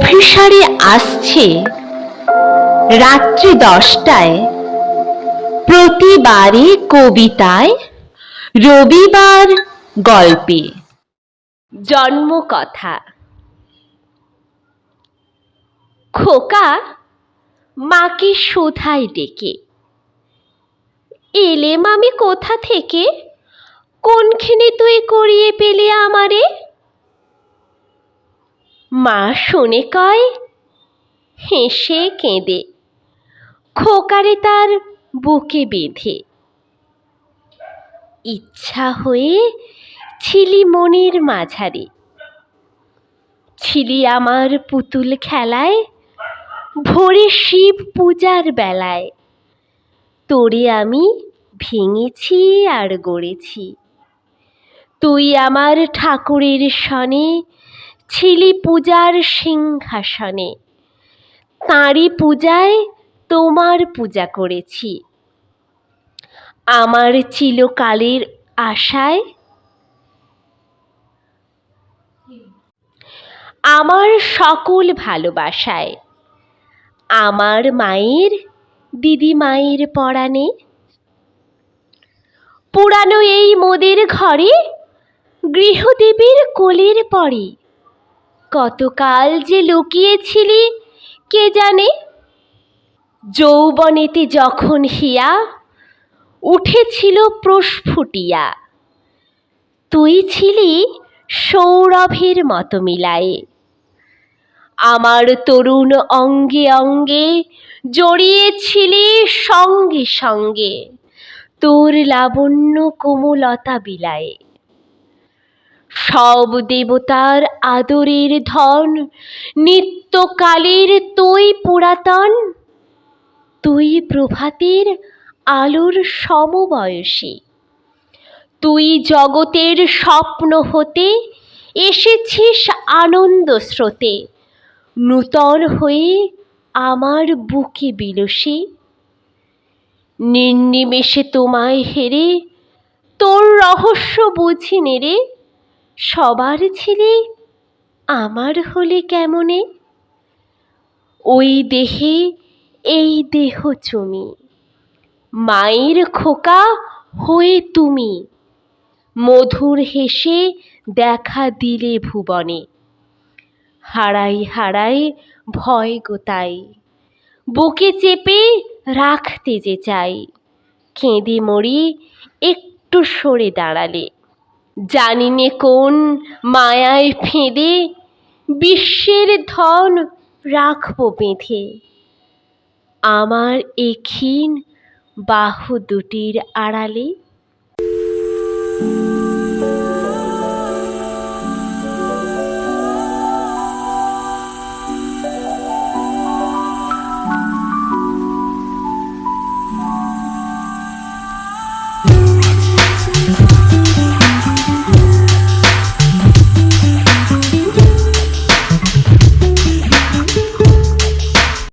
অভিসারে আসছে রাত্রি 10টায়, প্রতিবারে কবিতায়, রবিবার গল্পে। জন্মকথা। খোকা মাকে শোধায় ডেকে, এলেম আমি কোথা থেকে, কোনখানে তুই করিয়ে পেলে আমারে? মা শুনে কয়, হেসে কেঁদে, খোকারে তার বুকে বেঁধে। ইচ্ছা হয়ে ছিলি মনের মাঝারে, ছিলি আমার পুতুল খেলায়, ভোরে শিব পূজার বেলায় তোরে আমি ভেঙেছি আর গড়েছি। তুই আমার ঠাকুরের সনে ছিলি পূজার সিংহাসনে, তাঁরই পূজায় তোমার পূজা করেছি। আমার চিরকালের আশায়, আমার সকল ভালোবাসায়, আমার মায়ের দিদি মায়ের পরাণে, পুরানো এই মোদের ঘরে গৃহদেবীর কোলের পরে কতকাল যে লুকিয়েছিলি কে জানে। যৌবনেতে যখন হিয়া উঠেছিল প্রস্ফুটিয়া, তুই ছিলি সৌরভের মতো মিলায়ে। আমার তরুণ অঙ্গে অঙ্গে জড়িয়েছিলি সঙ্গে সঙ্গে, তোর লাবণ্য কোমলতা বিলায়ে। সব দেবতার আদরের ধন, নিত্যকালের তুই পুরাতন, তুই প্রভাতের আলোর সমবয়সী। তুই জগতের স্বপ্ন হতে এসেছিস আনন্দ স্রোতে, নূতন হয়ে আমার বুকে বিলসী। নির্নিমেষে তোমায় হেরে তোর রহস্য বুঝি নেড়ে, সবার ছিলে আমার হলে কেমনে? ওই দেহে এই দেহ চুমি, মায়ের খোকা হয়ে তুমি মধুর হেসে দেখা দিলে ভুবনে। হারাই হারাই ভয় গোতাই, বুকে চেপে রাখতে যে চাই, কেঁদে মরি একটু সরে দাঁড়ালে। জানি নে কোন মায়ায় ফেঁদে বিশ্বের ধন রাখবো বেঁধে, আমার এ ক্ষীণ বাহু দুটির আড়ালে।